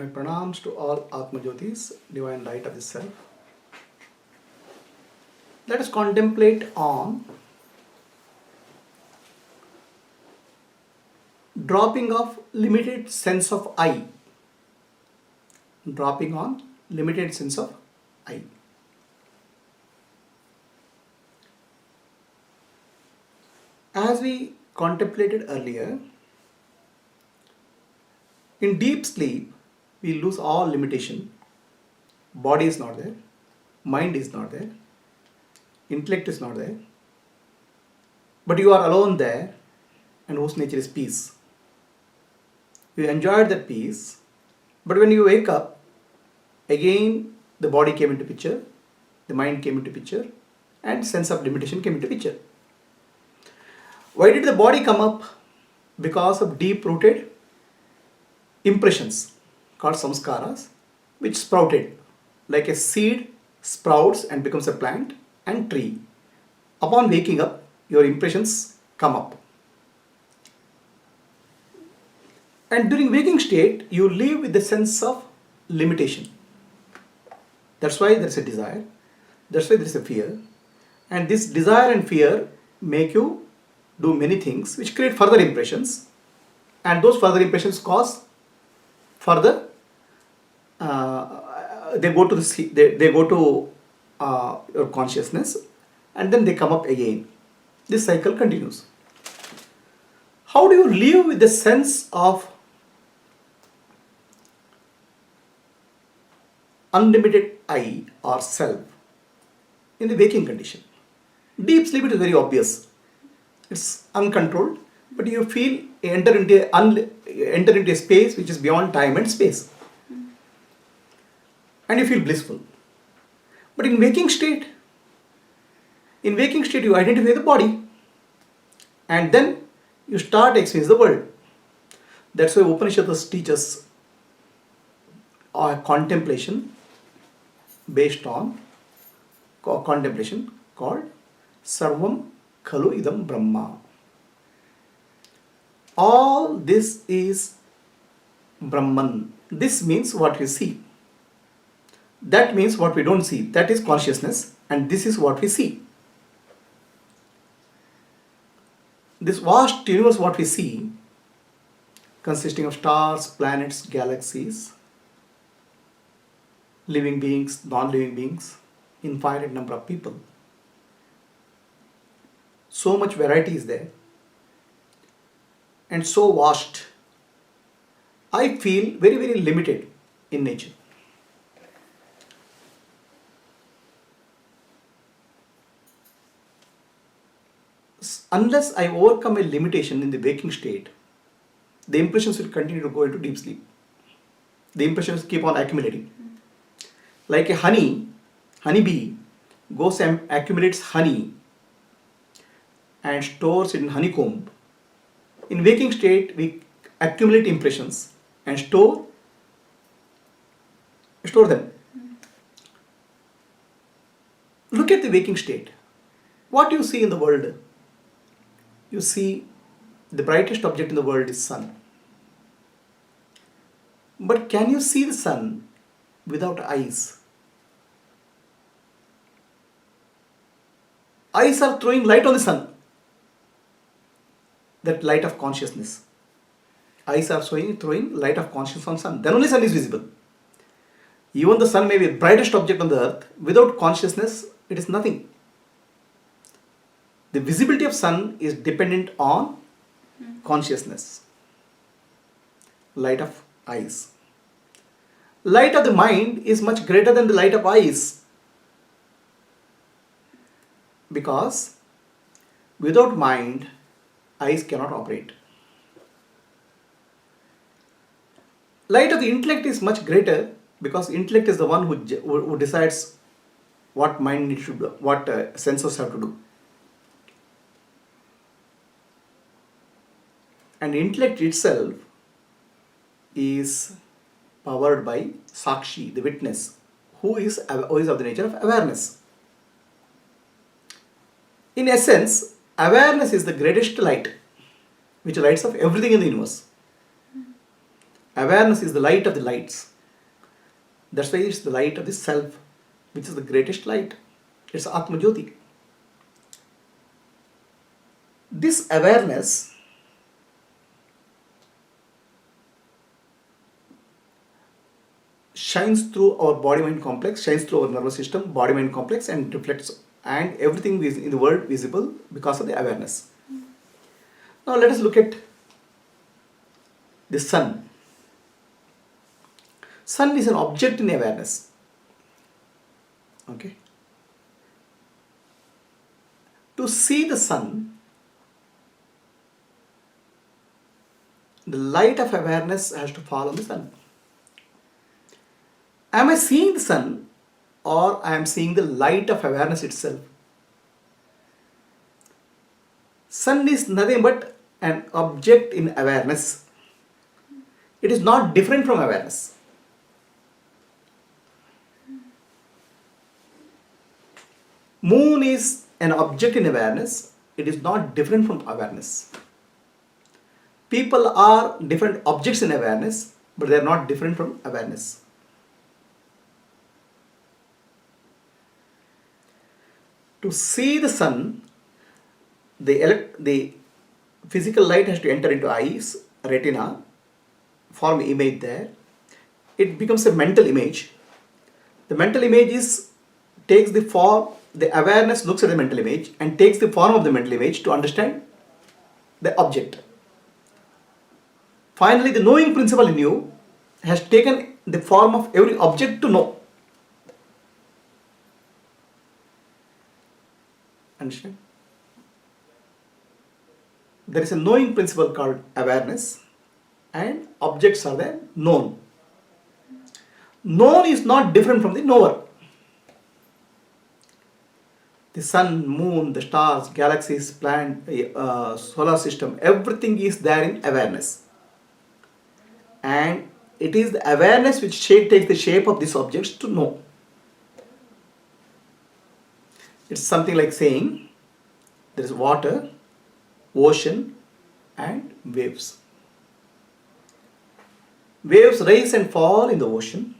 My pranams to all Atma Jyotis, divine light of the self. Let us contemplate on dropping of limited sense of I. Dropping on limited sense of I. As we contemplated earlier, in deep sleep, we lose all limitation. Body is not there, mind is not there, intellect is not there, but you are alone there, and whose nature is peace. You enjoyed that peace, but when you wake up, again the body came into picture, the mind came into picture, and sense of limitation came into picture. Why did the body come up? Because of deep-rooted impressions called samskaras, which sprouted like a seed sprouts and becomes a plant and tree. Upon waking up, your impressions come up. And during waking state, you live with the sense of limitation. That's why there is a desire. That's why there is a fear. And this desire and fear make you do many things which create further impressions. And those further impressions cause further, they go to your consciousness, and then they come up again. This cycle continues. How do you live with the sense of unlimited I or self in the waking condition? Deep sleep, it is very obvious. It's uncontrolled, but you feel enter into a space which is beyond time and space, and you feel blissful. But in waking state, you identify the body, and then you start experiencing the world. That's why Upanishads teach us contemplation based on contemplation called Sarvam Khaluvida Brahma. All this is Brahman. This means what we see. That means what we don't see. That is consciousness, and this is what we see. This vast universe, what we see, consisting of stars, planets, galaxies, living beings, non-living beings, infinite number of people. So much variety is there, and so vast. I feel very, very limited in nature. Unless I overcome a limitation in the waking state, the impressions will continue to go into deep sleep. The impressions keep on accumulating. Like a honeybee goes and accumulates honey and stores it in honeycomb. In waking state, we accumulate impressions and store them. Look at the waking state. What do you see in the world? You see the brightest object in the world is sun. But can you see the sun without eyes? Eyes are throwing light on the sun. That light of consciousness. Eyes are throwing light of consciousness on sun. Then only sun is visible. Even the sun may be the brightest object on the earth. Without consciousness, it is nothing. The visibility of sun is dependent on consciousness. Light of eyes. Light of the mind is much greater than the light of eyes. Because without mind, eyes cannot operate. Light of the intellect is much greater because intellect is the one who decides what mind needs to do, what senses have to do. And intellect itself is powered by Sakshi, the witness, who is of the nature of awareness. In essence, awareness is the greatest light, which lights up everything in the universe. Awareness is the light of the lights. That's why it's the light of the self, which is the greatest light. It's Atma Jyoti. This awareness shines through our body-mind complex, shines through our nervous system, body-mind complex, and reflects, and everything is in the world visible because of the awareness. Now let us look at the sun. Sun is an object in awareness. Okay. To see the sun, the light of awareness has to fall on the sun. Am I seeing the sun, or I am seeing the light of awareness itself? Sun is nothing but an object in awareness. It is not different from awareness. Moon is an object in awareness. It is not different from awareness. People are different objects in awareness, but they are not different from awareness. To see the sun, the physical light has to enter into eyes, retina, form image there. It becomes a mental image. The mental image takes the form, the awareness looks at the mental image and takes the form of the mental image to understand the object. Finally, the knowing principle in you has taken the form of every object to know. Understand? There is a knowing principle called awareness, and objects are then known. Known is not different from the knower. The sun, moon, the stars, galaxies, planet, solar system, everything is there in awareness. And it is the awareness which takes the shape of these objects to know. It's something like saying there is water, ocean, and waves. Waves rise and fall in the ocean,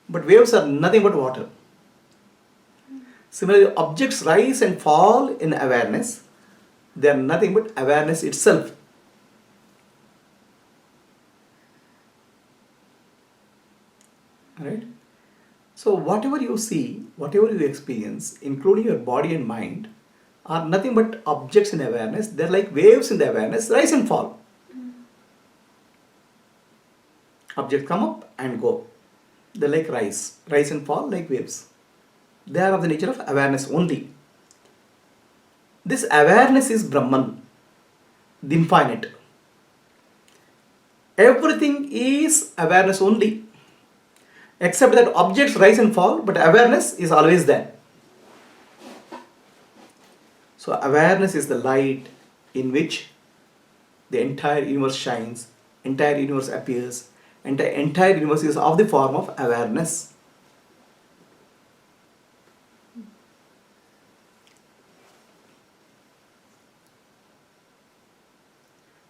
but waves are nothing but water. Similarly, objects rise and fall in awareness. They are nothing but awareness itself. Right? So whatever you see, whatever you experience, including your body and mind, are nothing but objects in awareness. They are like waves in the awareness, rise and fall. Objects come up and go. They are like rise and fall like waves. They are of the nature of awareness only. This awareness is Brahman, the infinite. Everything is awareness only, except that objects rise and fall, but awareness is always there. So awareness is the light in which the entire universe shines, entire universe appears, and the entire universe is of the form of awareness.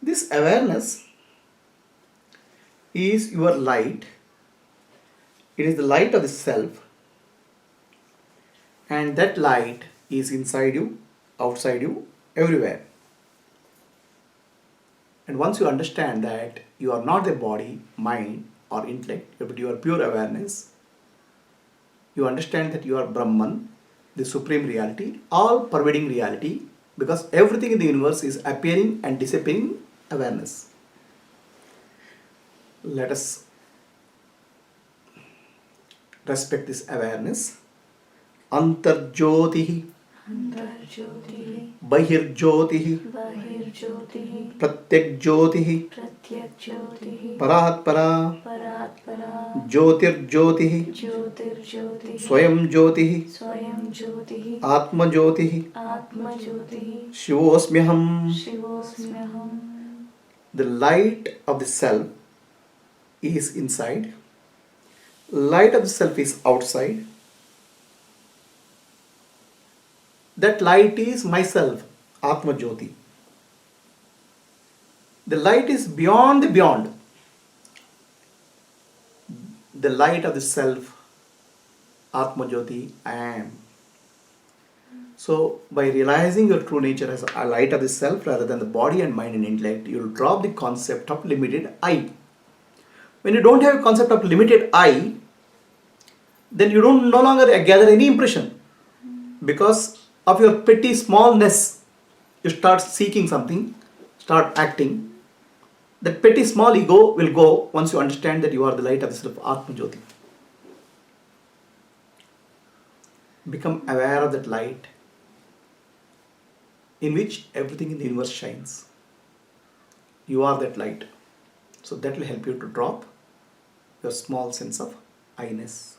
This awareness is your light. It is the light of the self, and that light is inside you, outside you, everywhere. And once you understand that you are not the body, mind, or intellect, but you are pure awareness, you understand that you are Brahman, the supreme reality, all pervading reality, because everything in the universe is appearing and disappearing awareness. Let us respect this awareness. Antarjyotihi, Bahirjyotihi, Pratyakjyotihi, Paratpara, Jyotirjyotihi, Swayam Jyotihi, Atma Jyotihi, Shivosmyaham. The light of the self is inside. Light of the self is outside. That light is myself, Atma Jyoti. The light is beyond the beyond. the light of the self, Atma Jyoti, I am. So by realizing your true nature as a light of the self rather than the body and mind and intellect, you will drop the concept of limited I. When you don't have a concept of limited I, then you don't no longer gather any impression. Because of your petty smallness, you start seeking something, start acting. That petty small ego will go once you understand that you are the light of the self, Atma Jyoti. Become aware of that light in which everything in the universe shines. You are that light. So that will help you to drop your small sense of I-ness.